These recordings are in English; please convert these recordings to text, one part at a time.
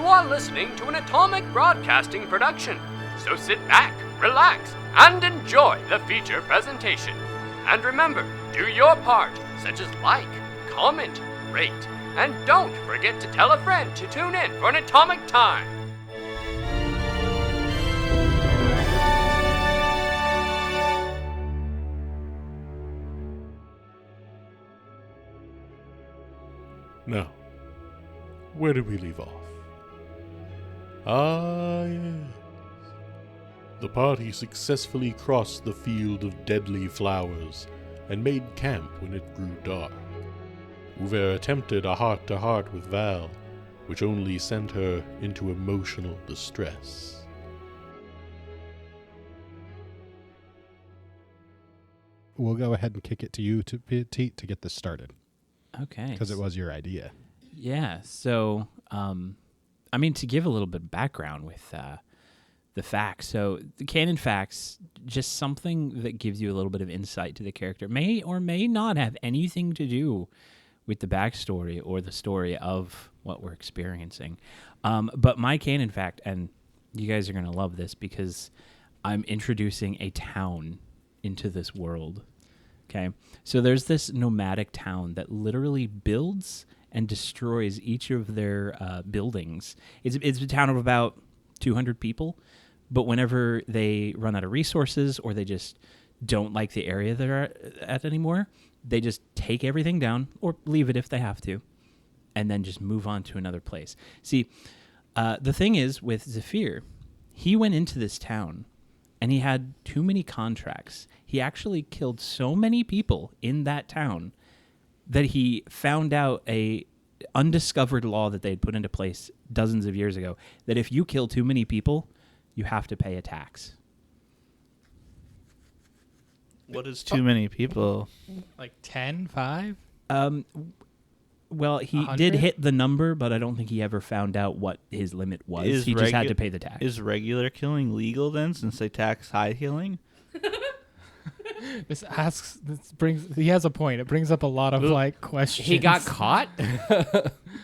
are listening to an Atomic Broadcasting production, so sit back, relax, and enjoy the feature presentation. And remember, do your part, such as like, comment, rate, and don't forget to tell a friend to tune in for an Atomic Time. Now, where did we leave off? Ah, yes. The party successfully crossed the field of deadly flowers and made camp when it grew dark. Uver attempted a heart-to-heart with Val, which only sent her into emotional distress. We'll go ahead and kick it to you, to Pete, to get this started. Okay. Because it was your idea. Yeah. So, to give a little bit of background with the facts. So, the canon facts, just something that gives you a little bit of insight to the character, may or may not have anything to do with the backstory or the story of what we're experiencing. But my canon fact, and you guys are going to love this because I'm introducing a town into this world. Okay, so there's this nomadic town that literally builds and destroys each of their buildings. It's a town of about 200 people, but whenever they run out of resources or they just don't like the area they're at anymore, they just take everything down or leave it if they have to, and then just move on to another place. See, the thing is with Zephyr, he went into this town and he had too many contracts. He actually killed so many people in that town that he found out a undiscovered law that they had put into place dozens of years ago, that if you kill too many people, you have to pay a tax. What is too many people? Like 10, 5? Well, he 100? did hit the number, but I don't think he ever found out what his limit was. He just had to pay the tax. Is regular killing legal then, since they tax high killing? He has a point. It brings up a lot of questions. He got caught?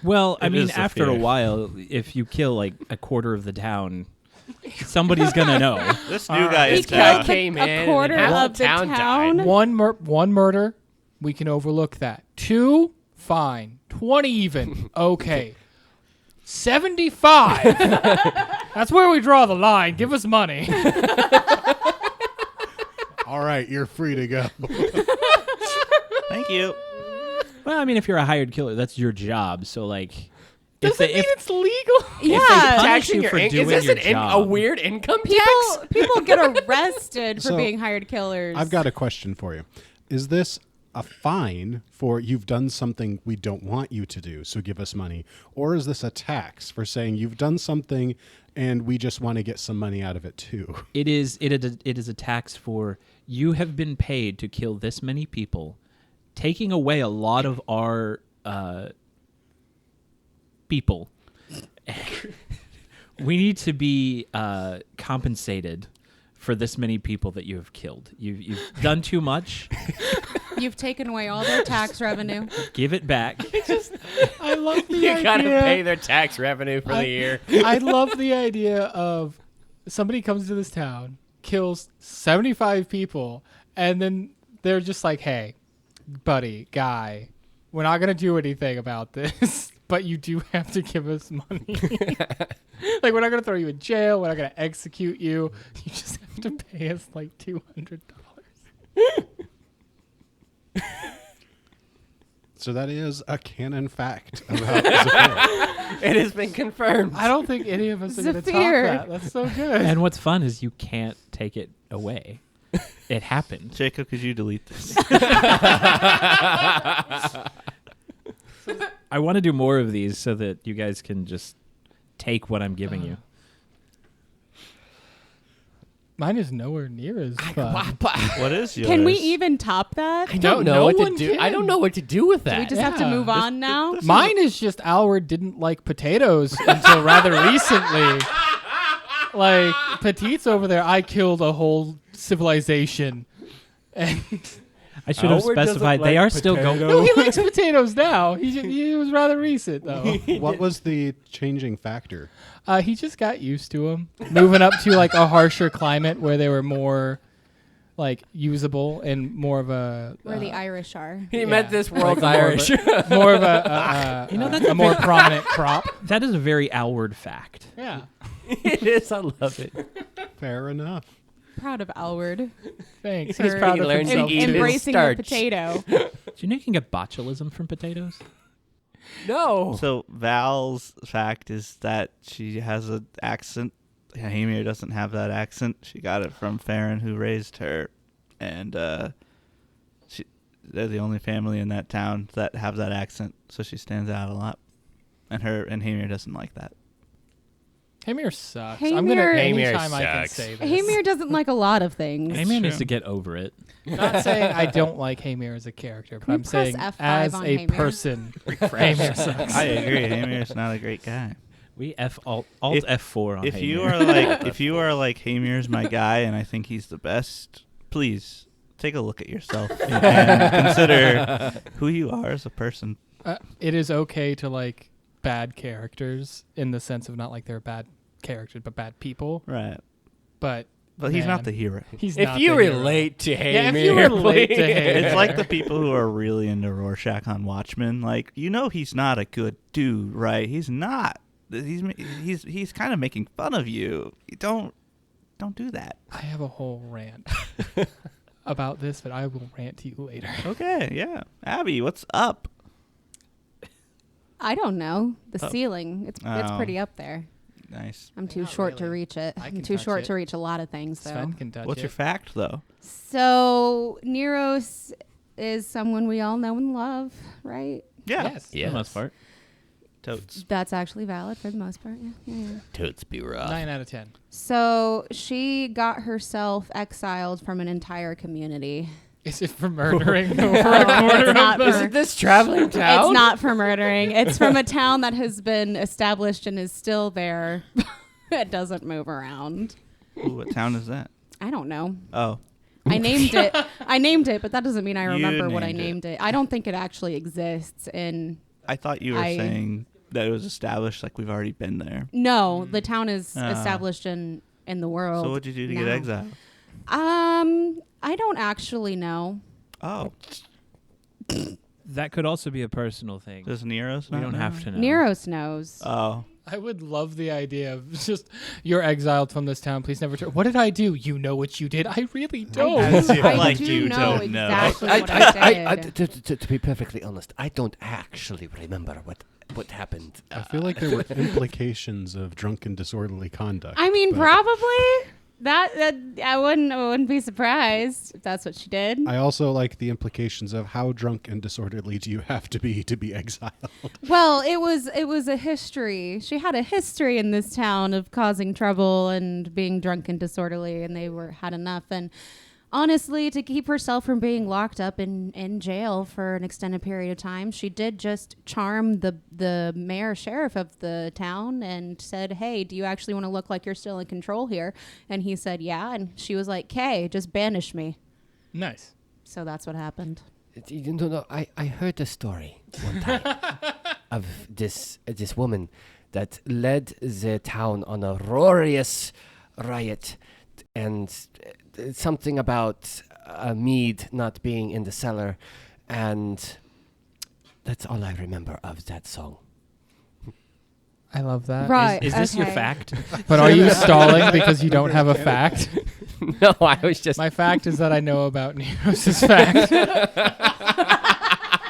Well, is after a Zephyr. while, if you kill a quarter of the town, somebody's gonna know. This new guy is guy came in a quarter and half of the the town town. died. One murder, we can overlook that. 2, fine. 20 even, okay. 75. That's where we draw the line. Give us money. All right, you're free to go. Thank you. Well, if you're a hired killer, that's your job. So, Doesn't mean it's legal. they Yeah. punish Taxing you for is doing this your a job. weird income tax? People get arrested for So, being hired killers. I've got a question for you. Is this a fine for you've done something we don't want you to do, so give us money? Or is this a tax for saying you've done something and we just want to get some money out of it too? It is a tax for you have been paid to kill this many people, taking away a lot of our people. We need to be compensated for this many people that you have killed. You've done too much. You've taken away all their tax revenue. Give it back. I love the You idea. gotta pay their tax revenue for the year. I love the idea of somebody comes to this town, kills 75 people, and then they're just like, hey, buddy, guy, we're not going to do anything about this, but you do have to give us money. We're not going to throw you in jail. We're not going to execute you. You just have to pay us $200. So that is a canon fact about Zephyr. It has been confirmed. I don't think any of us are going to top Zephyr. that. That's so good. And what's fun is you can't take it away. It happened. Jacob, could you delete this? I want to do more of these so that you guys can just take what I'm giving you. Mine is nowhere near as fun. What is yours? Can we even top that? I don't know No what to one do. can. I don't know what to do with Do we that. just have to Yeah. move on now? Mine is just Alward didn't like potatoes until rather recently. Petite's over there, I killed a whole civilization. And I should have Howard doesn't specified they like are still going. No, he likes potatoes now. He was rather recent though. What was the changing factor? He just got used to them, moving up to like a harsher climate where they were more like usable and more of a Where the Irish are. He Yeah. meant this world's Like more of Irish. more of a that's a more prominent crop. That is a very Alward fact. Yeah. It is. I love it. Fair enough. Proud of Alward. Thanks. He's For proud He of learned to himself. eat his Embracing the starch. potato. Do you know you can get botulism from potatoes? No. So Val's fact is that she has an accent. Hamir doesn't have that accent. She got it from Farron, who raised her, and they're the only family in that town that have that accent. So she stands out a lot, and Hamir doesn't like that. Hamir sucks. Hamir- I'm gonna Hamir anytime I can sucks. say this. Hamir doesn't like a lot of things. Hamir needs true. to get over it. Not saying I don't like Hamir as a character, but Can we I'm press saying F5 as on a Hamir? person, Hamir sucks. I agree. Hamir's not a great guy. We Alt If- F4 on If Hamir. you are like Hamir's my guy, and I think he's the best, please take a look at yourself and consider who you are as a person. It is okay to like bad characters in the sense of not like they're bad characters, but bad people. Right. But But he's not man, the hero. He's If not you the hero. relate to Hamir, Yeah, if you relate to please. Hamir. It's like the people who are really into Rorschach on Watchmen. Like, he's not a good dude, right? He's not. He's kind of making fun of you. Don't do that. I have a whole rant about this, but I will rant to you later. Okay, yeah. Abby, what's up? I don't know. The Oh. ceiling. It's Oh. pretty up there. Nice. I'm too Not short to really. reach it. I I'm can too touch short it. to reach a lot of things, though. Sven can touch What's it. your fact, though? So Nirros is someone we all know and love, right? Yeah. Yes. For the most part. Totes. That's actually valid for the most part. Yeah. Totes be rough. 9 out of 10. So she got herself exiled from an entire community. Is it for murdering over No, a quarter it's not of the... for- Isn't this traveling town? It's not for murdering. It's from a town that has been established and is still there. It doesn't move around. Ooh, what town is that? I don't know. Oh. I named it, but that doesn't mean I You remember what I named named it. I don't think it actually exists in. I thought you were I- saying that it was established like we've already been there. No, the town is Ah. established in the world. So what'd you do to get now. exiled? I don't actually know. Oh. That could also be a personal thing. Does Nirros We not don't know? have to know. Neros knows. Oh. I would love the idea of just, you're exiled from this town. Please never return. What did I do? You know what you did. I really don't. I Like do you know don't know. exactly what I did. To be perfectly honest, I don't actually remember what happened. I feel like there were implications of drunken disorderly conduct. I mean, but probably that I wouldn't be surprised if that's what she did. I also like the implications of how drunk and disorderly do you have to be exiled. Well, it was a history. She had a history in this town of causing trouble and being drunk and disorderly, and they had enough. And honestly, to keep herself from being locked up in jail for an extended period of time, she did just charm the mayor sheriff of the town and said, "Hey, do you actually want to look like you're still in control here?" And he said, "Yeah." And she was like, "Okay, just banish me." Nice. So that's what happened. You know, I heard a story one time of this woman that led the town on a roarious riot, and something about mead not being in the cellar, and that's all I remember of that song. I love that. Right. Is this your okay. fact? But are you stalling because you don't have a fact? No, I was just. My fact is that I know about Neros' fact.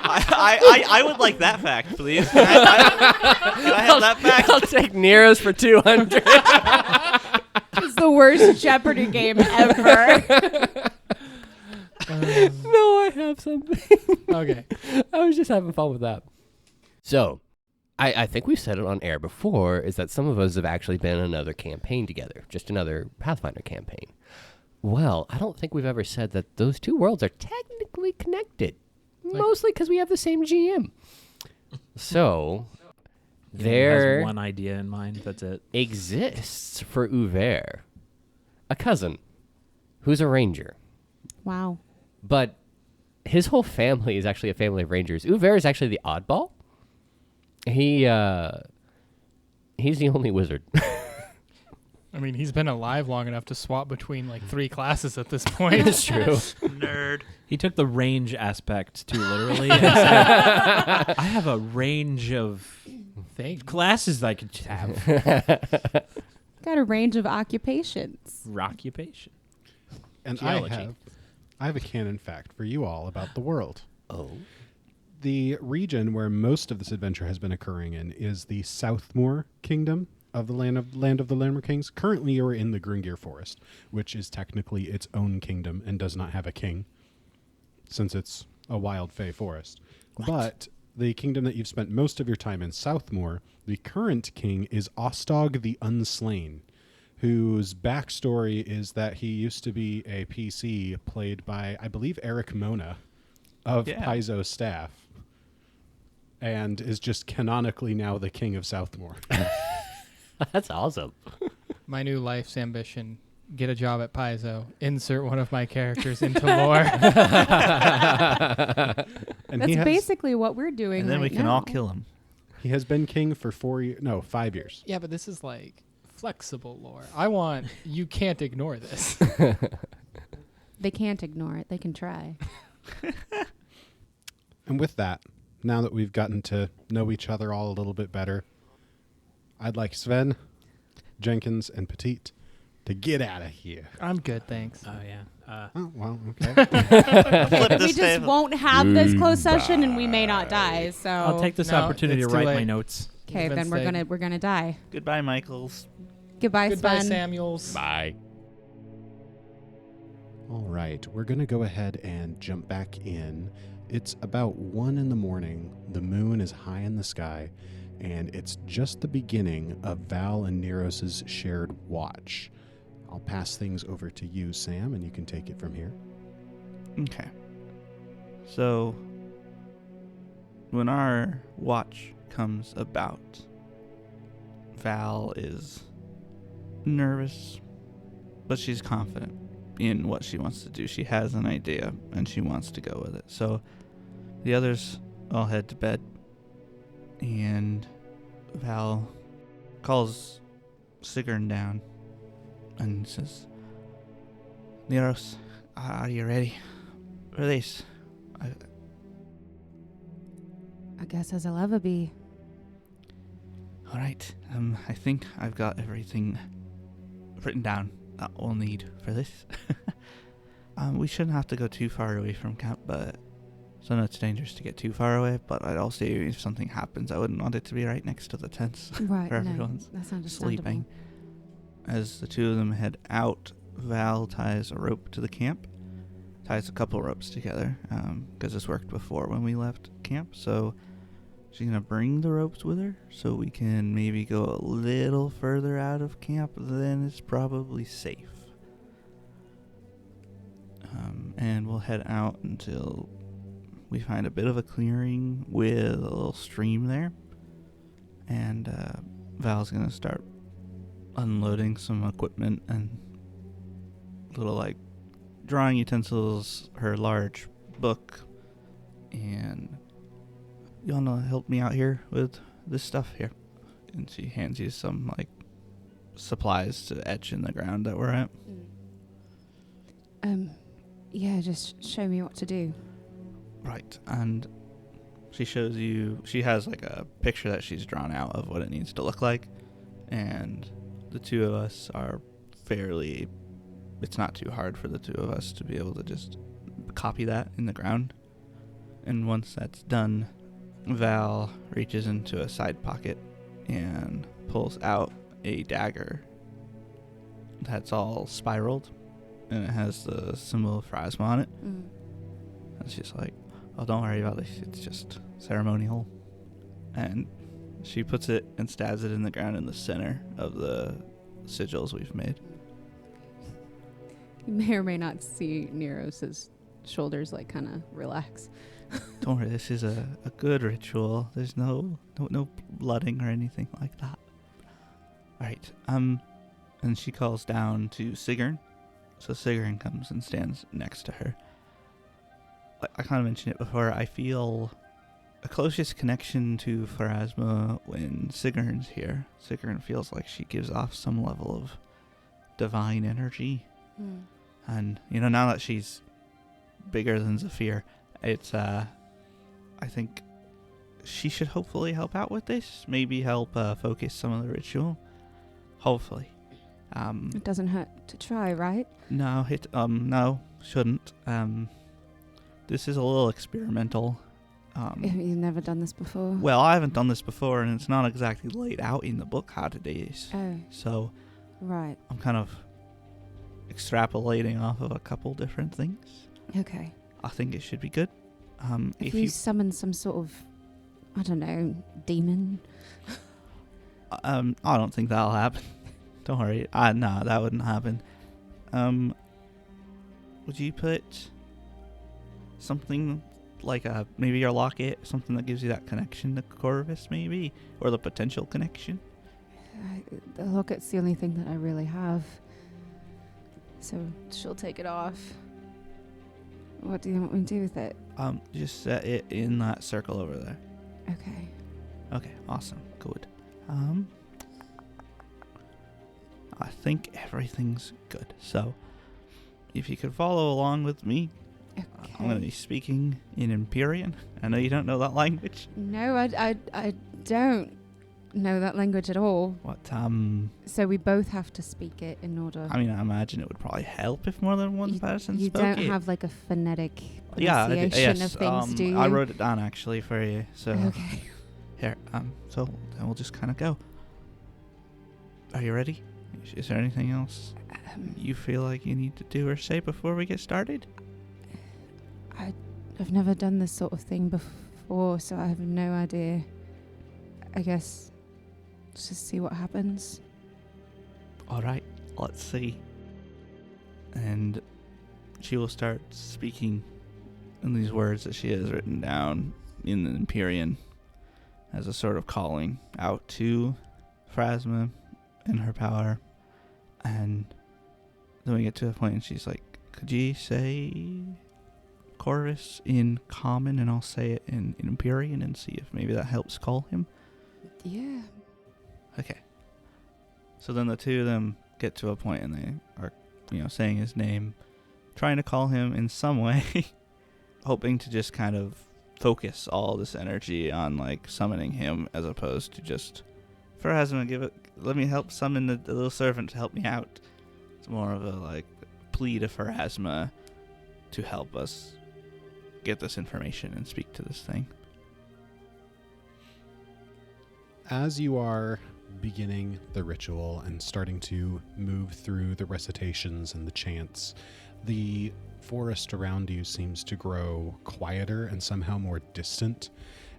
I would like that fact, please. Can I have that fact? I'll take Nero's for 200. It's the worst Jeopardy game ever. No, I have something. Okay. I was just having fun with that. So, I think we've said it on air before, is that some of us have actually been in another campaign together, just another Pathfinder campaign. Well, I don't think we've ever said that those two worlds are technically connected, mostly because we have the same GM. So, He there has one idea in mind. That's it. exists for Uver a cousin who's a ranger. Wow. But his whole family is actually a family of rangers. Uver is actually the oddball. He's the only wizard. I mean, he's been alive long enough to swap between like 3 classes at this point. It's true. Nerd. He took the range aspect too literally. And said, I have a range of classes I could have. Got a range of occupations. Occupation. And Geology. I have a canon fact for you all about the world. Oh. The region where most of this adventure has been occurring in is the Southmoor Kingdom of the land of the Landmer Kings. Currently, you are in the Gringir Forest, which is technically its own kingdom and does not have a king, since it's a wild fey forest. But the kingdom that you've spent most of your time in, Southmoor, the current king is Ostog the Unslain, whose backstory is that he used to be a PC played by, I believe, Eric Mona of Paizo's staff, and is just canonically now the king of Southmoor. That's awesome. My new life's ambition: get a job at Paizo. Insert one of my characters into lore. And That's basically what we're doing. And then right we can now. all kill him. he has been king for 5 years. Yeah, but this is like flexible lore. I want you can't ignore this. They can't ignore it. They can try. And with that, now that we've gotten to know each other all a little bit better, I'd like Sven, Jenkins, and Petite to get out of here. I'm good, thanks. Oh, yeah. Oh, well, okay. Flip We this just table. won't have this closed session, and we may not die. So I'll take this No, opportunity to it's too write my late. notes. Okay, It's then been we're gonna die. Goodbye, Michaels. Goodbye, Goodbye, Sven. Samuels. Bye. All right, we're going to go ahead and jump back in. It's about 1 a.m. The moon is high in the sky, and it's just the beginning of Val and Nirros' shared watch. I'll pass things over to you, Sam, and you can take it from here. Okay. So, when our watch comes about, Val is nervous, but she's confident in what she wants to do. She has an idea, and she wants to go with it. So, the others all head to bed, and Val calls Sigrun down and says, Nirros, are you ready for this? I guess as I'll ever be. All right. I think I've got everything written down that we'll need for this. We shouldn't have to go too far away from camp, but so I know it's dangerous to get too far away. But I'd also, if something happens, I wouldn't want it to be right next to the tents Right, where no, everyone's that's understandable. sleeping. As the two of them head out, Val ties a rope to the camp. Ties a couple ropes together, because this worked before when we left camp. So she's going to bring the ropes with her so we can maybe go a little further out of camp than is probably safe. And we'll head out until we find a bit of a clearing with a little stream there. And Val's going to start unloading some equipment and little, like, drawing utensils, her large book, and you want to help me out here with this stuff here? And she hands you some, like, supplies to etch in the ground that we're at. Yeah, just show me what to do. Right, and she shows you, she has, like, a picture that she's drawn out of what it needs to look like, and the two of us are fairly, it's not too hard for the two of us to be able to just copy that in the ground. And once that's done, Val reaches into a side pocket and pulls out a dagger that's all spiraled, and it has the symbol of Phrasma on it. And she's like, oh, don't worry about this, it's just ceremonial. And she puts it and stabs it in the ground in the center of the sigils we've made. You may or may not see Nirros' shoulders like kind of relax. Don't worry, this is a good ritual. There's no blooding or anything like that. Alright, and she calls down to Sigrun. So Sigrun comes and stands next to her. I kind of mentioned it before, I feel a closest connection to Pharasma when Sigrun's here. Sigrun feels like she gives off some level of divine energy. And, now that she's bigger than Zephyr, it's, I think she should hopefully help out with this. Maybe help focus some of the ritual. Hopefully. It doesn't hurt to try, right? No, no, shouldn't. This is a little experimental. You've never done this before? Well, I haven't done this before, and it's not exactly laid out in the book how to do this. Oh. So, right. I'm kind of extrapolating off of a couple different things. Okay. I think it should be good. If you summon some sort of, I don't know, demon. I don't think that'll happen. Don't worry. No, that wouldn't happen. Would you put something like maybe your locket, something that gives you that connection to Corvus, maybe, or the potential connection? The locket's the only thing that I really have, so she'll take it off. What do you want me to do with it? Just set it in that circle over there. Okay. Okay, awesome, good. I think everything's good. So, if you could follow along with me, okay. I'm going to be speaking in Empyrean. I know you don't know that language. No, I don't know that language at all. What, So we both have to speak it in order. I mean, I imagine it would probably help if more than one person spoke it. You don't have like a phonetic Yeah, pronunciation yes, of things, do you? I wrote it down actually for you. So Okay. Here, so then we'll just kind of go. Are you ready? Is there anything else you feel like you need to do or say before we get started? I've never done this sort of thing before, so I have no idea. I guess let's just see what happens. All right, let's see. And she will start speaking in these words that she has written down in the Empyrean as a sort of calling out to Pharasma and her power. And then we get to a point and she's like, could you say Corvus in common and I'll say it in Empyrean and see if maybe that helps call him? Yeah. Okay. So then the two of them get to a point and they are, saying his name, trying to call him in some way, hoping to just kind of focus all this energy on like summoning him as opposed to just Pharasma, let me help summon the little servant to help me out. It's more of a like plea to Pharasma to help us get this information and speak to this thing. As you are beginning the ritual and starting to move through the recitations and the chants, the forest around you seems to grow quieter and somehow more distant.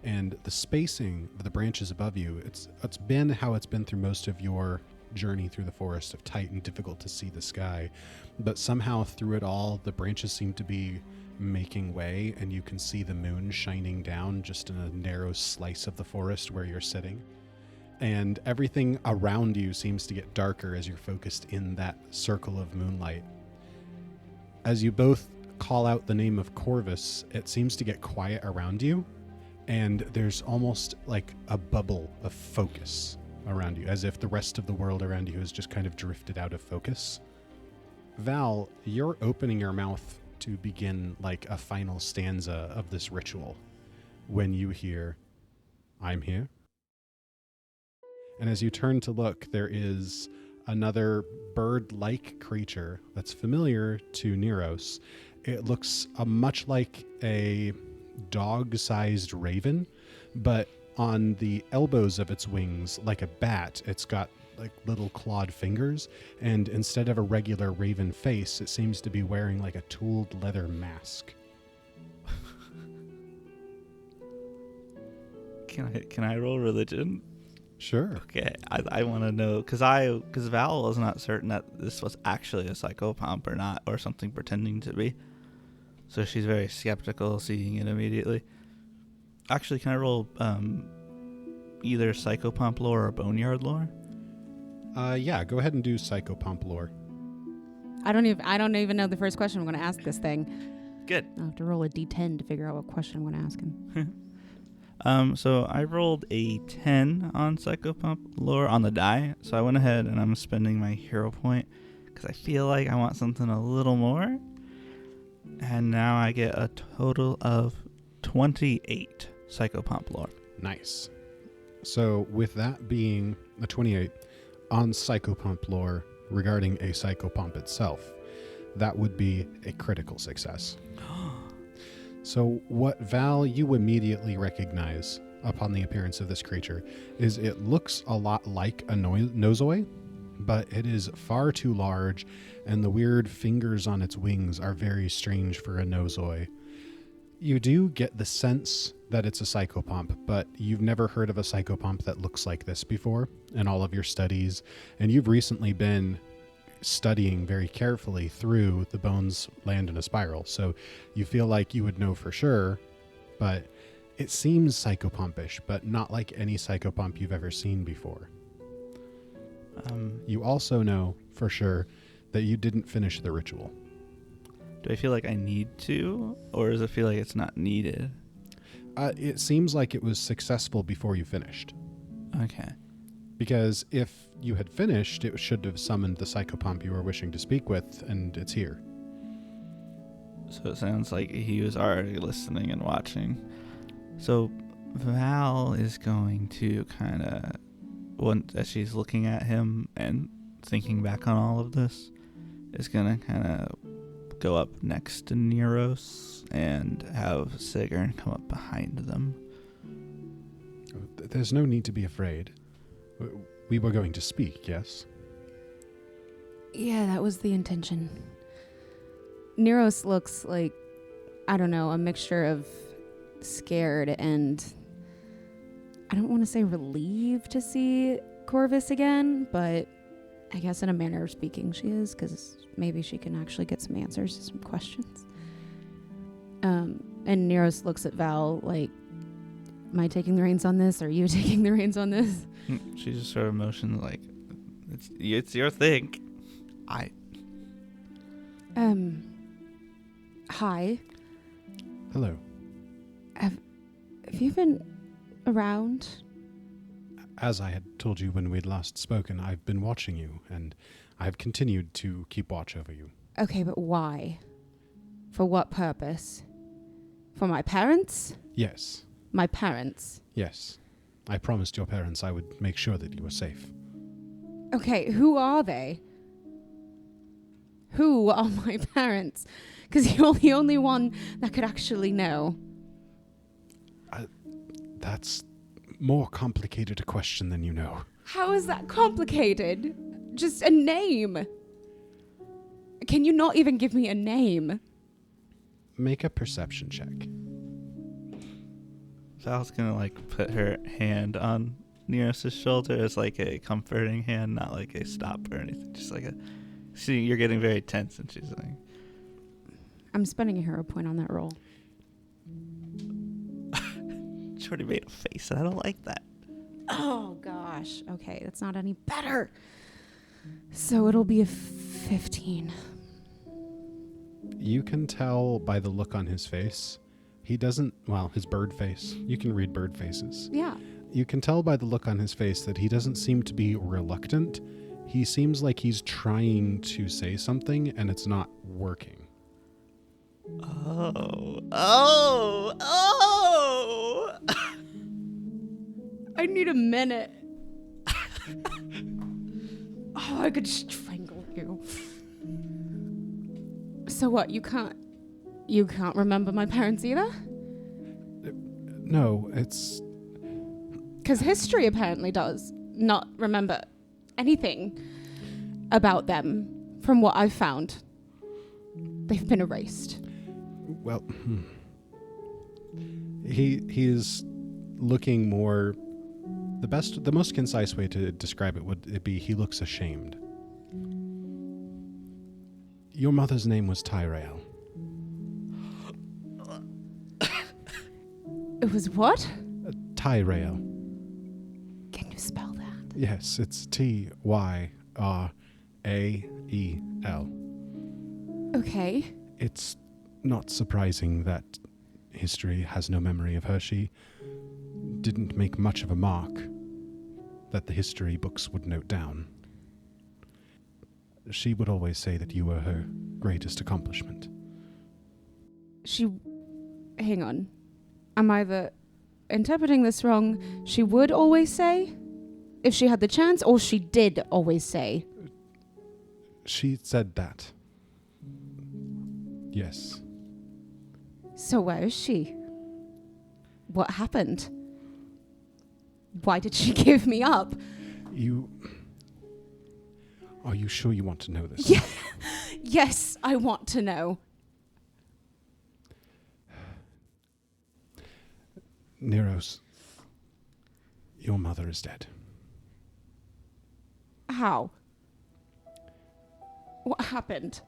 And the spacing of the branches above you, it's been how it's been through most of your journey through the forest of tight and difficult to see the sky. But somehow through it all, the branches seem to be making way, and you can see the moon shining down just in a narrow slice of the forest where you're sitting. And everything around you seems to get darker as you're focused in that circle of moonlight. As you both call out the name of Corvus, it seems to get quiet around you, and there's almost like a bubble of focus around you, as if the rest of the world around you has just kind of drifted out of focus. Val, you're opening your mouth to begin like a final stanza of this ritual when you hear, "I'm here." And as you turn to look, there is another bird-like creature that's familiar to Nirros. It looks much like a dog-sized raven, but on the elbows of its wings, like a bat, it's got like little clawed fingers, and instead of a regular raven face, it seems to be wearing like a tooled leather mask. Can I roll religion? Sure. Okay, I want to know because Val was not certain that this was actually a psychopomp or not, or something pretending to be. So she's very skeptical, seeing it immediately. Actually, can I roll either psychopomp lore or boneyard lore? Yeah, go ahead and do psychopomp lore. I don't even know the first question I'm going to ask this thing. Good. I'll have to roll a d10 to figure out what question I'm going to ask him. So I rolled a 10 on psychopomp lore on the die. So I went ahead and I'm spending my hero point because I feel like I want something a little more. And now I get a total of 28 psychopomp lore. Nice. So with that being a 28 on psychopomp lore regarding a psychopomp itself, that would be a critical success. So what Val, you immediately recognize upon the appearance of this creature is it looks a lot like a nosoi, but it is far too large, and the weird fingers on its wings are very strange for a nosoi. You do get the sense that it's a psychopomp, but you've never heard of a psychopomp that looks like this before in all of your studies, and you've recently been studying very carefully through the bones land in a spiral, so you feel like you would know for sure, but it seems psychopompish, but not like any psychopomp you've ever seen before. You also know for sure that you didn't finish the ritual. Do I feel like I need to, or does it feel like it's not needed? It seems like it was successful before you finished. Okay. Because if you had finished, it should have summoned the psychopomp you were wishing to speak with, and it's here. So it sounds like he was already listening and watching. So Val is going to kind of, as she's looking at him and thinking back on all of this, is going to kind of go up next to Nirros and have Sigrun come up behind them. There's no need to be afraid. We were going to speak, yes? Yeah, that was the intention. Nirros looks like, I don't know, a mixture of scared and, I don't want to say relieved to see Corvus again, but I guess in a manner of speaking she is, because maybe she can actually get some answers to some questions. And Nirros looks at Val like, am I taking the reins on this? Or are you taking the reins on this? She just sort of motions like, it's your thing. Hi. Hello. Have you been around? As I had told you when we'd last spoken, I've been watching you, and I've continued to keep watch over you. Okay, but why? For what purpose? For my parents? Yes. My parents? Yes. I promised your parents I would make sure that you were safe. Okay, who are they? Who are my parents? Because you're the only one that could actually know. That's more complicated a question than you know. How is that complicated? Just a name. Can you not even give me a name? Make a perception check. Val's gonna put her hand on Niros's shoulder as a comforting hand, not like a stop or anything. Just see, you're getting very tense, and she's like, I'm spending a hero point on that roll. she already made a face, and I don't like that. Oh gosh. Okay, that's not any better. So it'll be a 15. You can tell by the look on his face. He doesn't, his bird face. You can read bird faces. Yeah. You can tell by the look on his face that he doesn't seem to be reluctant. He seems like he's trying to say something and it's not working. Oh. I need a minute. Oh, I could strangle you. So what, you can't remember my parents either? No, it's... Because history apparently does not remember anything about them from what I've found. They've been erased. Well, he is looking more... The most concise way to describe it would be he looks ashamed. Your mother's name was Tyrael. It was what? Tyrael. Can you spell that? Yes, it's Tyrael. Okay. It's not surprising that history has no memory of her. She didn't make much of a mark that the history books would note down. She would always say that you were her greatest accomplishment. Hang on. I'm either interpreting this wrong. She would always say, if she had the chance, or she did always say. She said that. Yes. So where is she? What happened? Why did she give me up? Are you sure you want to know this? Yeah. Yes, I want to know. Nirros, your mother is dead. How? What happened?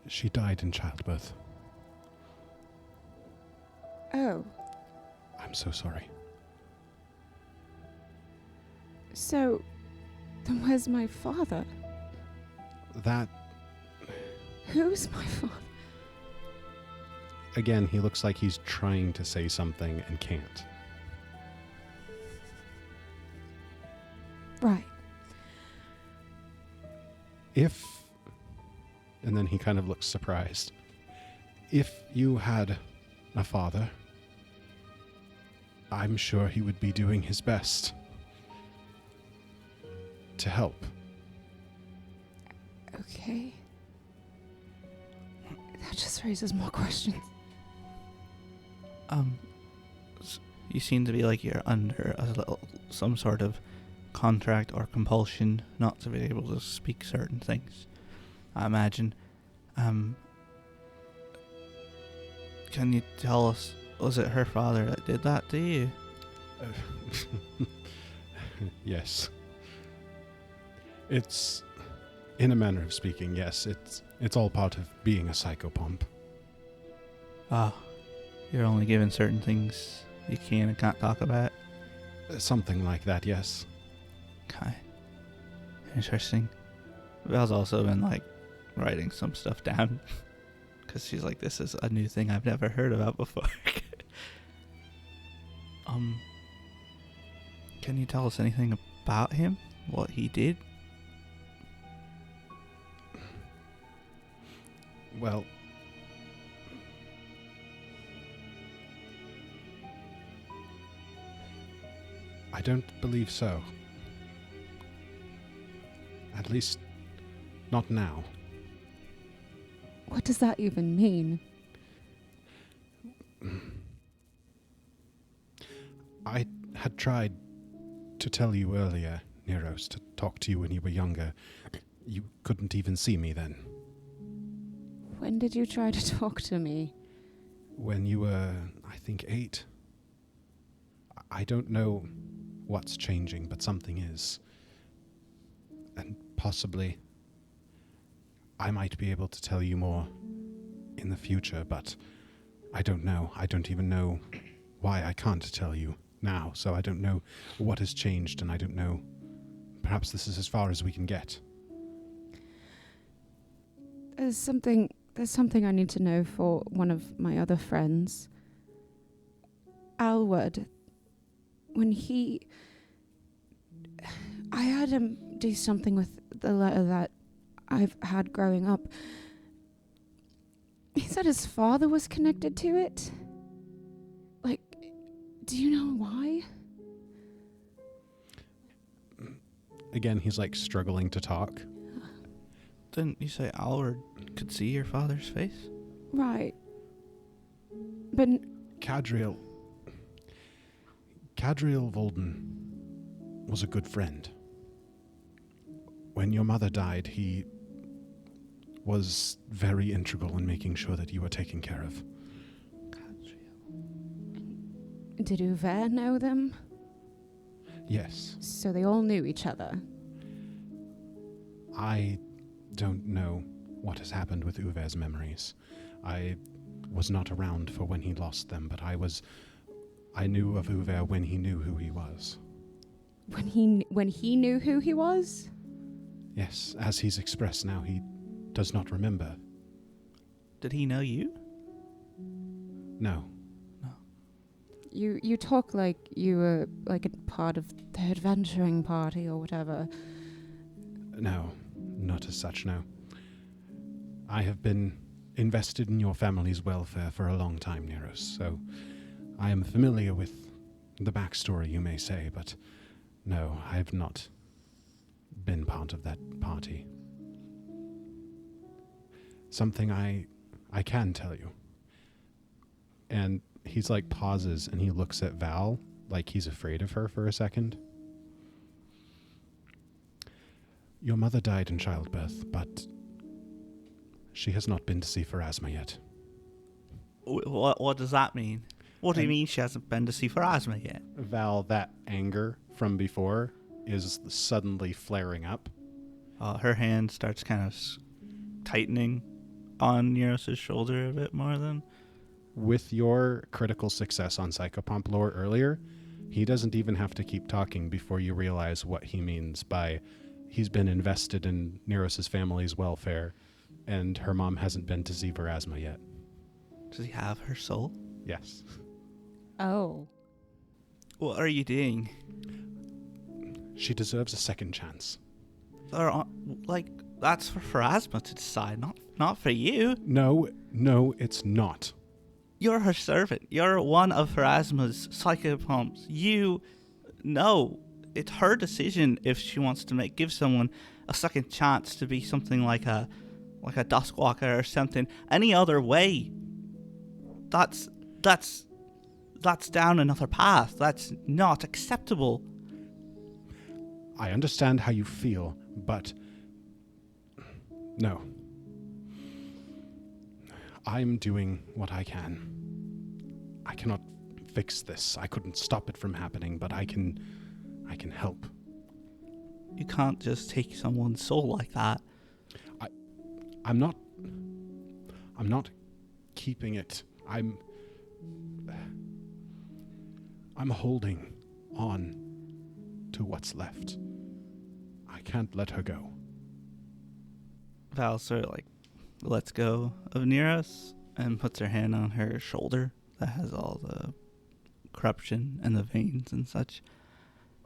She died in childbirth. Oh, I'm so sorry. so then where's my father? That, Who's my father? again, he looks like he's trying to say something and can't. Right. And then he kind of looks surprised. If you had a father, I'm sure he would be doing his best to help. Okay. That just raises more questions. You seem to be like you're under some sort of contract or compulsion not to be able to speak certain things, I imagine. Can you tell us, was it her father that did that to you? Yes. It's, in a manner of speaking, yes. It's all part of being a psychopomp. Ah, you're only given certain things you can and can't talk about. Something like that, yes. Okay. Interesting. Val's also been like writing some stuff down because she's like, this is a new thing I've never heard about before. Can you tell us anything about him? What he did? Well, I don't believe so. At least, not now. What does that even mean? I had tried to tell you earlier, Nirros, to talk to you when you were younger. You couldn't even see me then. When did you try to talk to me? When you were, I think, 8. I don't know what's changing, but something is. And possibly I might be able to tell you more in the future, but I don't know. I don't even know why I can't tell you now, so I don't know what has changed, and I don't know. Perhaps this is as far as we can get. There's something I need to know for one of my other friends. Alward. I had him do something with the letter that I've had growing up. He said his father was connected to it. Like, do you know why? Again, he's like struggling to talk. Didn't you say Alward could see your father's face? Right. But Cadriel Volden was a good friend. When your mother died, he was very integral in making sure that you were taken care of. did Uwe know them? Yes. So they all knew each other. I don't know what has happened with Uwe's memories. I was not around for when he lost them, but I knew of Uwe when he knew who he was. When he knew who he was? Yes, as he's expressed now, he does not remember. Did he know you? No. You talk like you were like a part of the adventuring party or whatever. No, not as such, no. I have been invested in your family's welfare for a long time, Nirros, so I am familiar with the backstory, you may say, but no, I have not been part of that party. Something I can tell you. And he's like pauses and he looks at Val like he's afraid of her for a second. Your mother died in childbirth, but she has not been to see Pharasma yet. What does that mean? What do you mean she hasn't been to see Pharasma yet? Val, that anger from before is suddenly flaring up. Her hand starts kind of tightening on Nirros' shoulder a bit more than... With your critical success on psychopomp lore earlier, he doesn't even have to keep talking before you realize what he means by he's been invested in Nirros' family's welfare, and her mom hasn't been to see Pharasma yet. Does he have her soul? Yes. Oh. What are you doing? She deserves a second chance. That's for Pharasma to decide, not for you. No, it's not. You're her servant. You're one of Pharasma's psychopomps. It's her decision if she wants to give someone a second chance to be something like a Duskwalker or something. Any other way, that's down another path. That's not acceptable. I understand how you feel, but no. I'm doing what I can. I cannot fix this. I couldn't stop it from happening, but I can help. You can't just take someone's soul like that. I'm not keeping it. I'm holding on to what's left. I can't let her go. Val sort of lets go of Nirros and puts her hand on her shoulder that has all the corruption and the veins and such.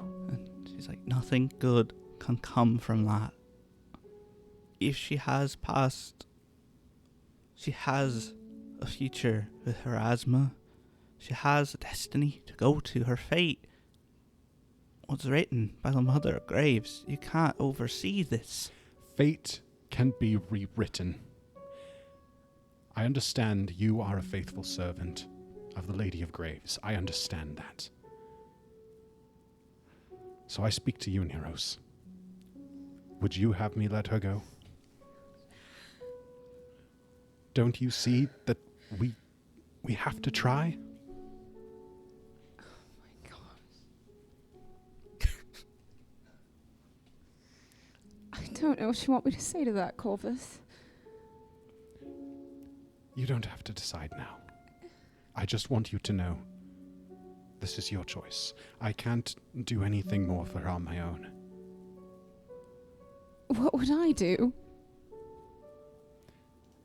And she's like, nothing good can come from that. If she has passed, she has a future with Pharasma. She has a destiny to go to. Her fate was written by the Mother of Graves. You can't oversee this. Fate can be rewritten. I understand you are a faithful servant of the Lady of Graves. I understand that. So I speak to you, Nirros. Would you have me let her go? Don't you see that we have to try? I don't know what you want me to say to that, Corvus. You don't have to decide now. I just want you to know this is your choice. I can't do anything more for her on my own. What would I do?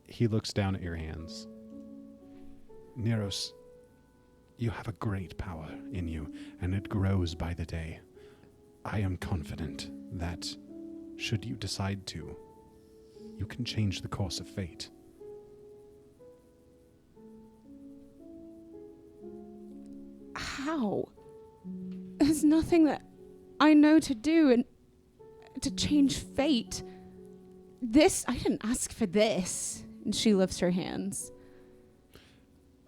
He looks down at your hands. Nirros, you have a great power in you, and it grows by the day. I am confident that, should you decide to, you can change the course of fate. How? There's nothing that I know to do and to change fate. I didn't ask for this. And she lifts her hands.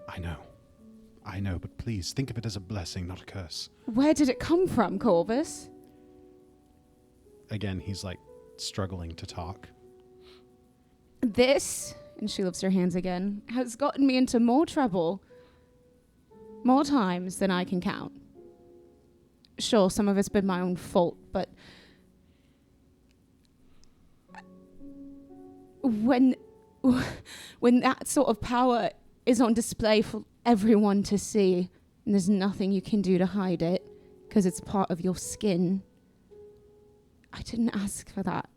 I know, but please think of it as a blessing, not a curse. Where did it come from, Corvus? Again, he's struggling to talk. This, and she lifts her hands again, has gotten me into more trouble. More times than I can count. Sure, some of it's been my own fault, but when that sort of power is on display for everyone to see, and there's nothing you can do to hide it because it's part of your skin, I didn't ask for that.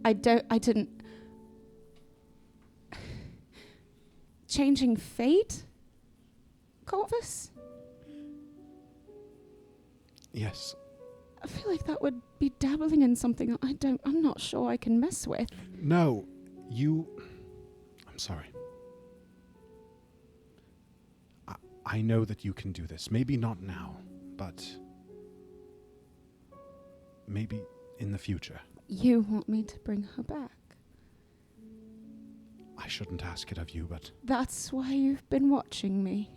I didn't. changing fate? Corvus? Yes. I feel like that would be dabbling in something I'm not sure I can mess with. No, I'm sorry. I know that you can do this. Maybe not now, but maybe in the future. You want me to bring her back? I shouldn't ask it of you, but That's why you've been watching me.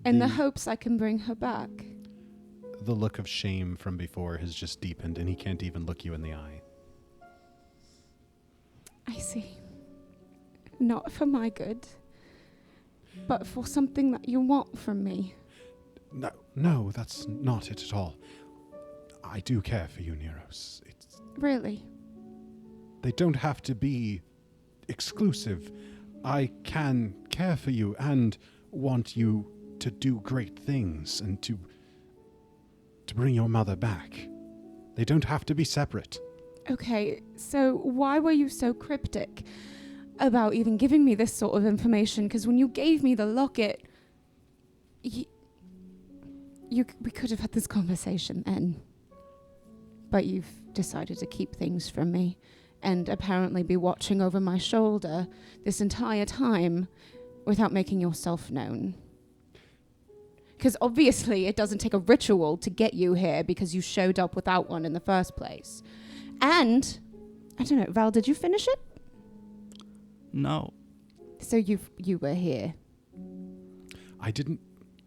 In the hopes I can bring her back. the look of shame from before has just deepened, and he can't even look you in the eye. I see. Not for my good, but for something that you want from me. No, that's not it at all. I do care for you, Nirros. Really? They don't have to be exclusive. I can care for you and want you to do great things and to bring your mother back. They don't have to be separate. Okay, so why were you so cryptic about even giving me this sort of information? Because when you gave me the locket, we could have had this conversation then. But you've decided to keep things from me and apparently be watching over my shoulder this entire time without making yourself known. Because obviously it doesn't take a ritual to get you here because you showed up without one in the first place. And, I don't know, Val, did you finish it? No. So you were here. I didn't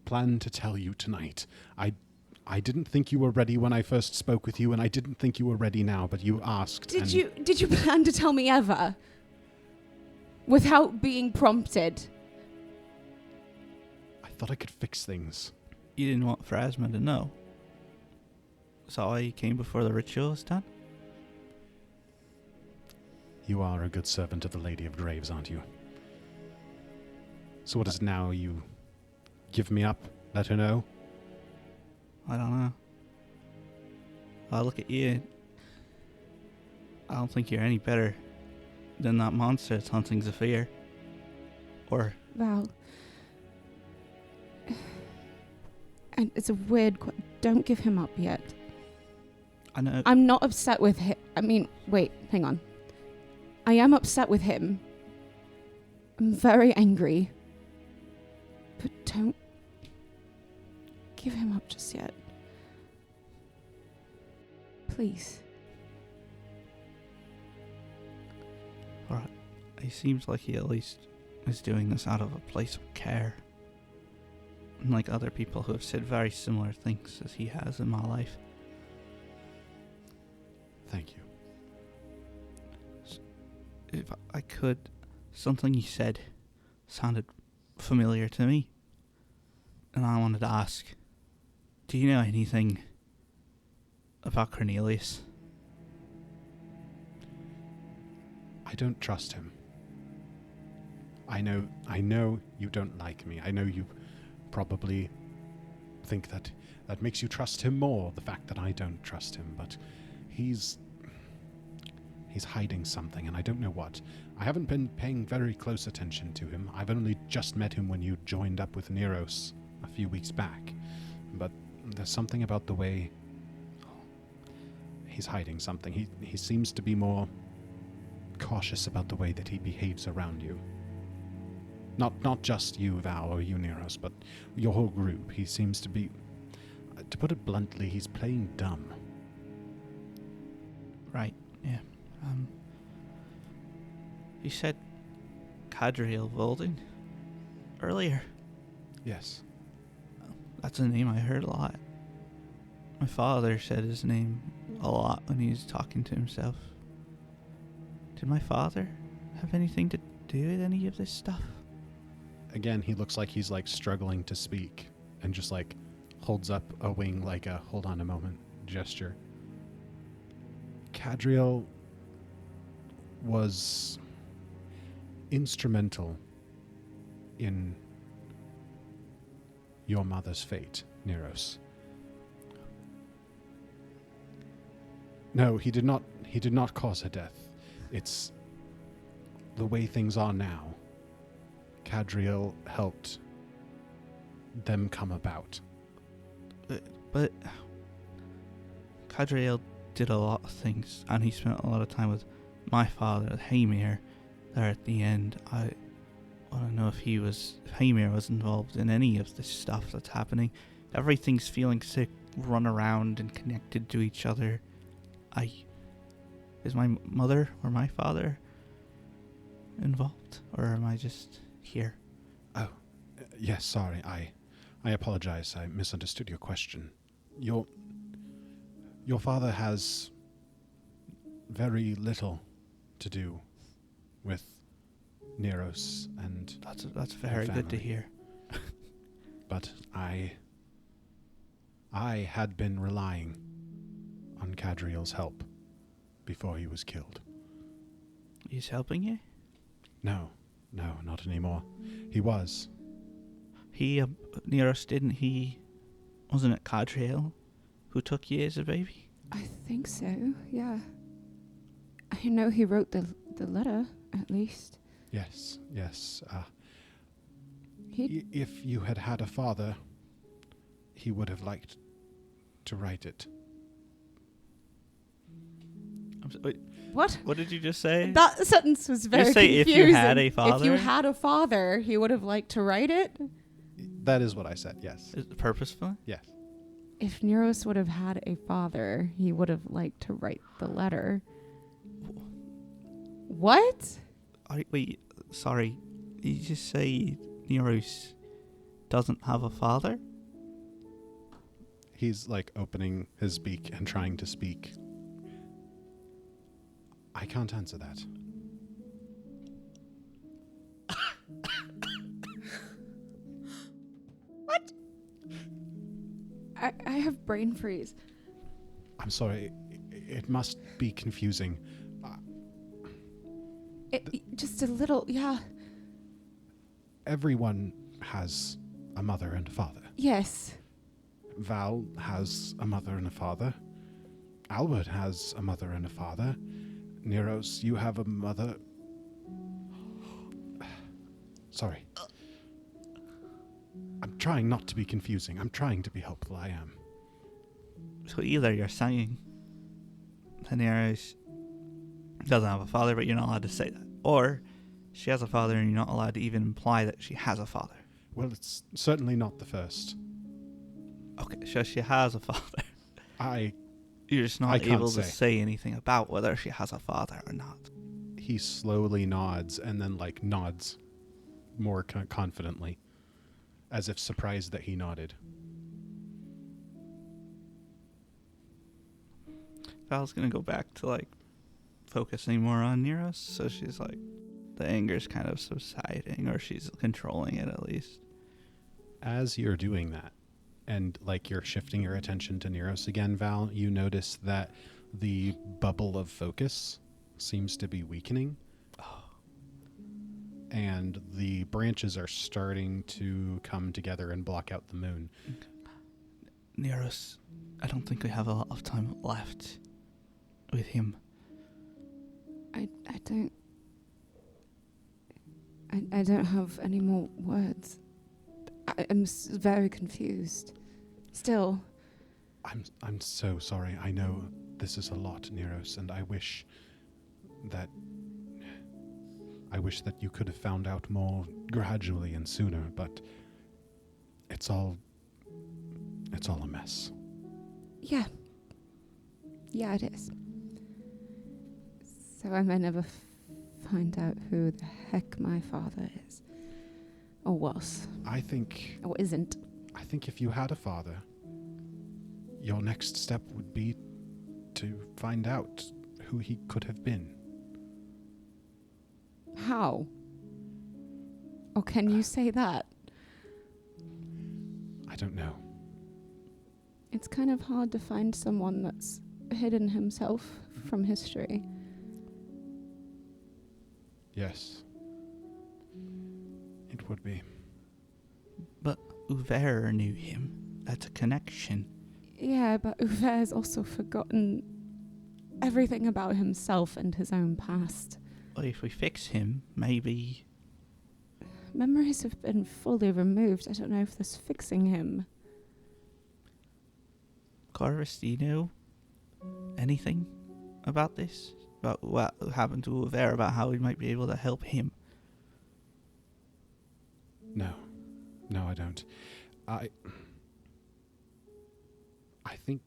plan to tell you tonight. I didn't think you were ready when I first spoke with you, and I didn't think you were ready now, but you asked. Did you plan to tell me ever? Without being prompted? I thought I could fix things. You didn't want Phrasma to know. Is that why you came before the ritual was done? You are a good servant of the Lady of Graves, aren't you? So what is it now? You give me up? Let her know? I don't know. I look at you. I don't think you're any better than that monster that's hunting Zephyr. Or Val. And it's a weird... Don't give him up yet. I know. I'm not upset with him. I mean, wait, hang on. I am upset with him. I'm very angry. But don't give him up just yet. Please. Alright. He seems like he at least is doing this out of a place of care. Unlike other people who have said very similar things as he has in my life. Thank you. If I could, something you said sounded familiar to me. And I wanted to ask, do you know anything about Cornelius? I don't trust him. I know you don't like me. I know you probably think that makes you trust him more, the fact that I don't trust him, but he's hiding something, and I don't know what. I haven't been paying very close attention to him. I've only just met him when you joined up with Nirros a few weeks back, but there's something about the way he's hiding something. He seems to be more cautious about the way that he behaves around you. Not just you, Val, or you, Nirros, but your whole group. He seems to be, to put it bluntly, he's playing dumb. Right, yeah. You said Cadriel Volding earlier. Yes. That's a name I heard a lot. My father said his name a lot when he was talking to himself. Did my father have anything to do with any of this stuff? Again, he looks like he's struggling to speak and just holds up a wing like a hold on a moment gesture. Cadriel was instrumental in your mother's fate, Nirros. No, he did not cause her death. It's the way things are now. Cadriel helped them come about. But Cadriel did a lot of things, and he spent a lot of time with my father, Hamir, there at the end. I want to know if Hamir was involved in any of this stuff that's happening. Everything's feeling sick, run around and connected to each other. Is my mother or my father involved, or am I just here? Oh, yes, sorry. I apologize. I misunderstood your question. Your father has very little to do with Nirros and That's very good to family. hear. But I had been relying on Cadriel's help before he was killed. He's helping you? No, not anymore. He was. Nirros, wasn't it Cadriel who took you as a baby? I think so, yeah. I know he wrote the letter, at least. Yes. He If you had had a father, he would have liked to write it. Wait, What? what did you just say? That sentence was very say if confusing. you had a If you father? had a father, he would have liked to write it. That is what I said, yes. Is it purposeful? Yes. If Nirros would have had a father, he would have liked to write the letter. What? Wait, sorry. Did you just say Nirros doesn't have a father? He's like opening his beak and trying to speak. I can't answer that. What? I have brain freeze. I'm sorry. It must be confusing. Just a little, yeah. Everyone has a mother and a father. Yes. Val has a mother and a father. Albert has a mother and a father. Nirros, you have a mother. Sorry. I'm trying not to be confusing. I'm trying to be helpful. I am. So either you're saying that Nirros doesn't have a father, but you're not allowed to say that. Or she has a father and you're not allowed to even imply that she has a father. Well, it's certainly not the first. Okay, so she has a father. You're just I not can't able to say. say anything about whether she has a father or not. He slowly nods and then nods more confidently, as if surprised that he nodded. Val's gonna go back to focusing more on Nirros, so she's the anger's kind of subsiding, or she's controlling it at least. As you're doing that, and you're shifting your attention to Nirros again, Val, you notice that the bubble of focus seems to be weakening. And the branches are starting to come together and block out the moon. Nirros, I don't think we have a lot of time left with him. I don't have any more words. I'm very confused. Still. I'm so sorry. I know this is a lot, Nirros, and I wish that you could have found out more gradually and sooner, but it's all a mess. Yeah. Yeah, it is. So I may never find out who the heck my father is. Or was. Or isn't. I think if you had a father, your next step would be to find out who he could have been. How? Or can you say that? I don't know. It's kind of hard to find someone that's hidden himself from history. Yes. It would be. But Uver knew him. That's a connection. Yeah, but Uwe has also forgotten everything about himself and his own past. Well, if we fix him, maybe memories have been fully removed. I don't know if that's fixing him. Corvus, do you know anything about this? About what happened to Uver, about how we might be able to help him? No, I don't. I think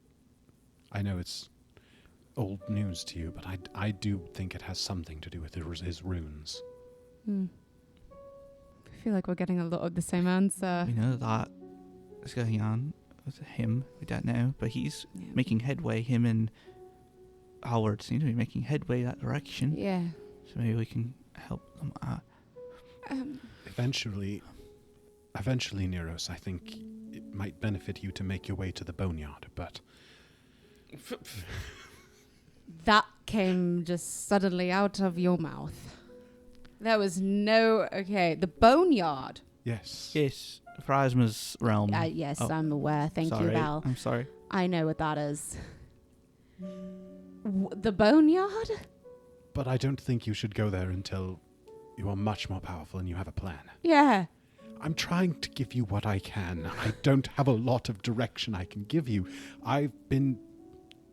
I know it's old news to you, but I do think it has something to do with his runes. I feel like we're getting a lot of the same answer. We know that is going on with him. We don't know, but he's making headway. Him and Howard seem to be making headway that direction. Yeah. So maybe we can help them out. Eventually, Nirros, I think it might benefit you to make your way to the boneyard, but That came just suddenly out of your mouth. There was no... Okay, the boneyard. yes. Yes, Phrasma's realm. Yes, Oh, I'm aware. Thank sorry. you, Val. I'm sorry. I know what that is. The boneyard? But I don't think you should go there until you are much more powerful and you have a plan. Yeah. I'm trying to give you what I can. I don't have a lot of direction I can give you. I've been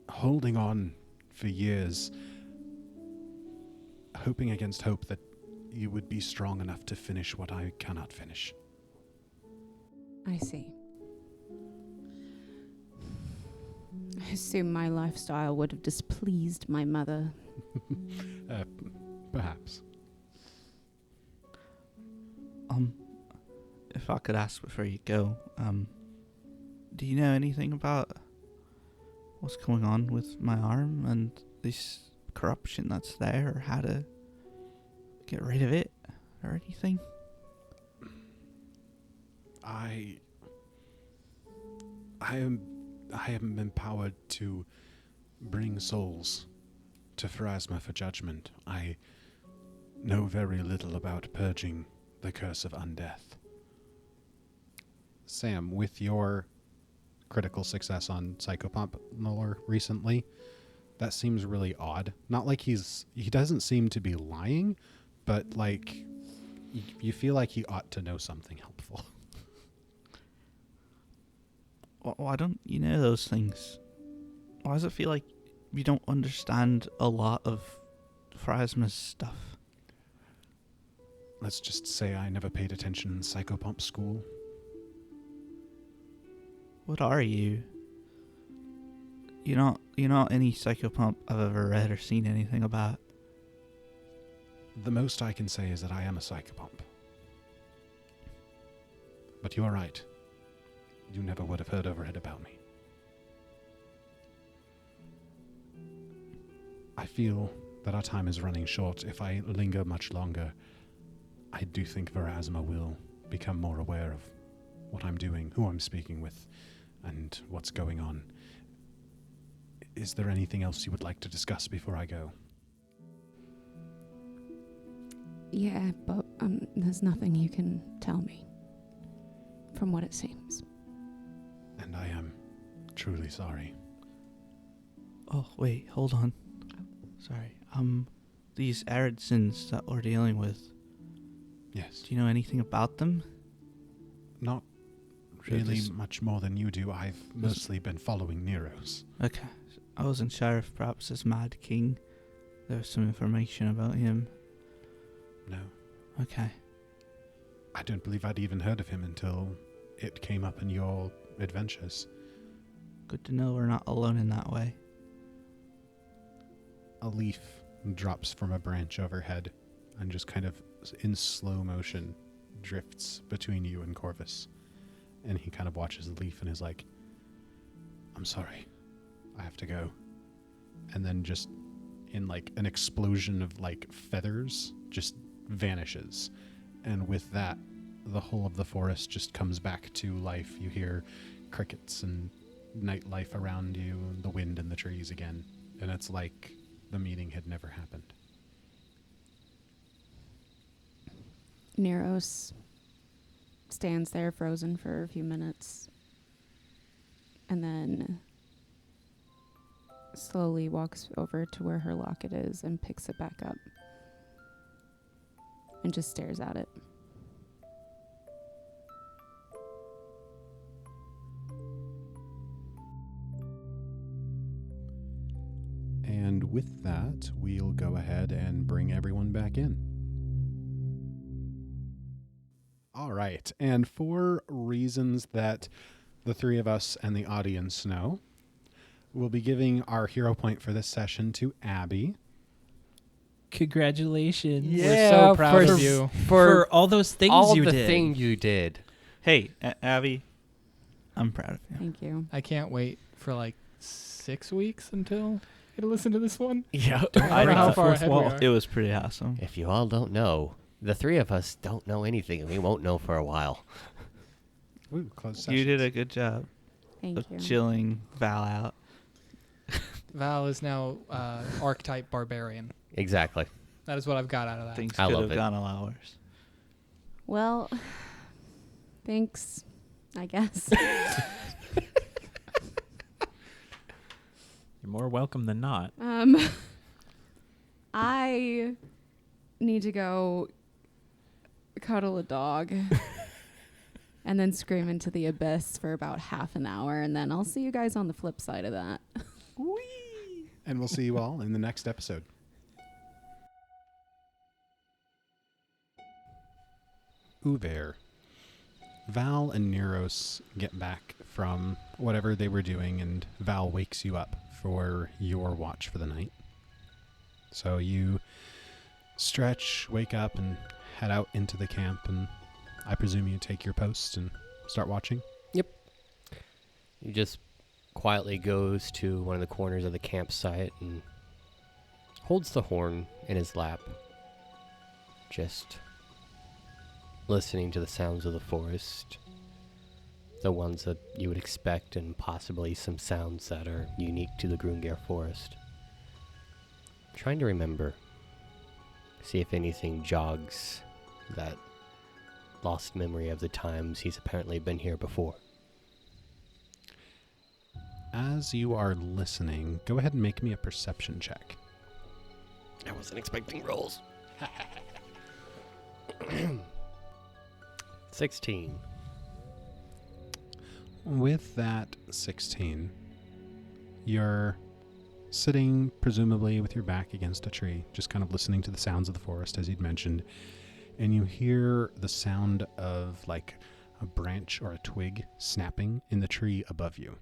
holding on for years, hoping against hope that you would be strong enough to finish what I cannot finish. I see. I assume my lifestyle would have displeased my mother. Perhaps. If I could ask before you go, do you know anything about what's going on with my arm and this corruption that's there, or how to get rid of it, or anything? I am empowered to bring souls to Phrasma for judgment. I know very little about purging the curse of undeath. Sam, with your critical success on psychopomp lore recently, that seems really odd. Not like he doesn't seem to be lying, but like you feel like he ought to know something helpful. Why don't you know those things? Why does it feel like you don't understand a lot of Phrasma's stuff? Let's just say I never paid attention in psychopomp school. What are you? You're not any psychopomp I've ever read or seen anything about. The most I can say is that I am a psychopomp. But you are right. You never would have heard overhead about me. I feel that our time is running short. If I linger much longer, I do think Verasma will become more aware of what I'm doing, who I'm speaking with, and what's going on. Is there anything else you would like to discuss before I go? Yeah, but there's nothing you can tell me, from what it seems. And I am truly sorry. Oh, wait, hold on. Sorry. These arid sins that we're dealing with, Yes. do you know anything about them? Not really much more than you do. I've mostly been following Nirros. Okay. I wasn't sure if perhaps this Mad King, there was some information about him. No. Okay. I don't believe I'd even heard of him until it came up in your adventures. Good to know we're not alone in that way. A leaf drops from a branch overhead and just kind of in slow motion drifts between you and Corvus. And he kind of watches the leaf and is like, I'm sorry, I have to go. And then just in like an explosion of like feathers just vanishes. And with that, the whole of the forest just comes back to life. You hear crickets and nightlife around you, and the wind in the trees again. And it's like the meeting had never happened. Nirros stands there frozen for a few minutes and then slowly walks over to where her locket is and picks it back up and just stares at it. with that, we'll go ahead and bring everyone back in. All right. And for reasons that the three of us and the audience know, we'll be giving our hero point for this session to Abby. Congratulations. We're so proud of you. For all those things all you the did. thing you did. Hey, Abby, I'm proud of you. Thank you. I can't wait for like 6 weeks until I get to listen to this one. Yeah. I don't know how far ahead we are. It was pretty awesome. If you all don't know, the three of us don't know anything, and we won't know for a while. Ooh, close You did sessions. a good job Thank of you. chilling Val out. Val is now archetype barbarian. Exactly. That is what I've got out of that. Things I could love have it. gone a lot worse. Well, thanks, I guess. You're more welcome than not. I need to go cuddle a dog and then scream into the abyss for about half an hour, and then I'll see you guys on the flip side of that. And we'll see you all in the next episode. Uver. Val and Nirros get back from whatever they were doing, and Val wakes you up for your watch for the night. So you stretch, wake up, and head out into the camp, and I presume you take your post and start watching? He just quietly goes to one of the corners of the campsite and holds the horn in his lap, just listening to the sounds of the forest, the ones that you would expect, and possibly some sounds that are unique to the Grungir forest. Trying to remember, see if anything jogs that lost memory of the times he's apparently been here before. As you are listening, go ahead and make me a perception check. I wasn't expecting rolls. 16. With that 16, you're sitting presumably with your back against a tree, just kind of listening to the sounds of the forest, as you'd mentioned, and you hear the sound of like a branch or a twig snapping in the tree above you.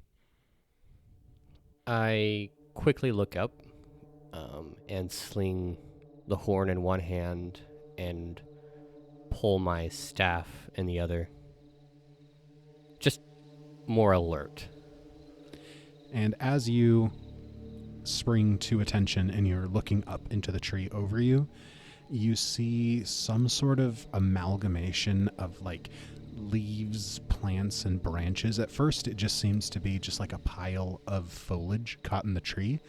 I quickly look up and sling the horn in one hand and pull my staff in the other. Just more alert. And as you spring to attention and you're looking up into the tree over you, you see some sort of amalgamation of like leaves, plants, and branches. At first, it just seems to be just like a pile of foliage caught in the tree.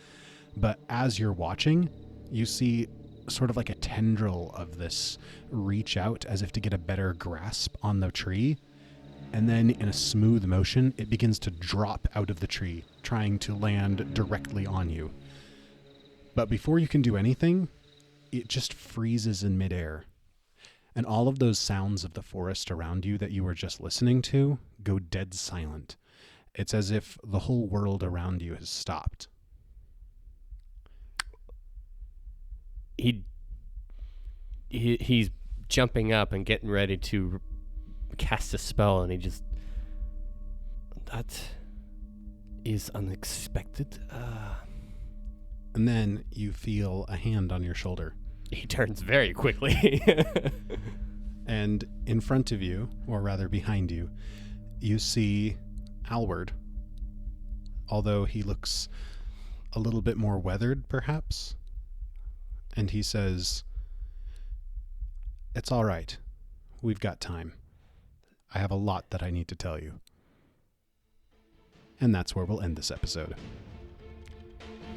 But as you're watching, you see sort of like a tendril of this reach out as if to get a better grasp on the tree. And then in a smooth motion, it begins to drop out of the tree, trying to land directly on you. But before you can do anything, it just freezes in midair. And all of those sounds of the forest around you that you were just listening to go dead silent. It's as if the whole world around you has stopped. He's jumping up and getting ready to cast a spell, and he just... That is unexpected. And then you feel a hand on your shoulder. He turns very quickly. And in front of you, or rather behind you, you see Alward. Although he looks a little bit more weathered, perhaps. And he says, "It's all right. We've got time. I have a lot that I need to tell you." And that's where we'll end this episode.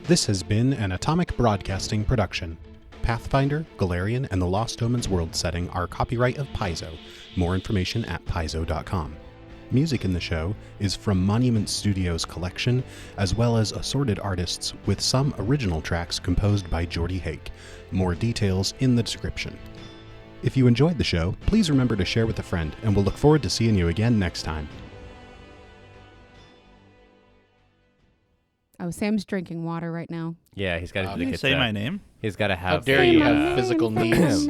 This has been an Atomic Broadcasting production. Pathfinder, Galarian, and the Lost Omens world setting are copyright of Paizo. More information at paizo.com. Music in the show is from Monument Studios' collection, as well as assorted artists, with some original tracks composed by Jordy Hake. More details in the description. If you enjoyed the show, please remember to share with a friend, and we'll look forward to seeing you again next time. Oh, Sam's drinking water right now. Yeah, he's got to You say my name. He's got to How have. dare you have physical needs?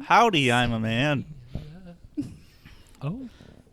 Howdy, I'm a man. Oh.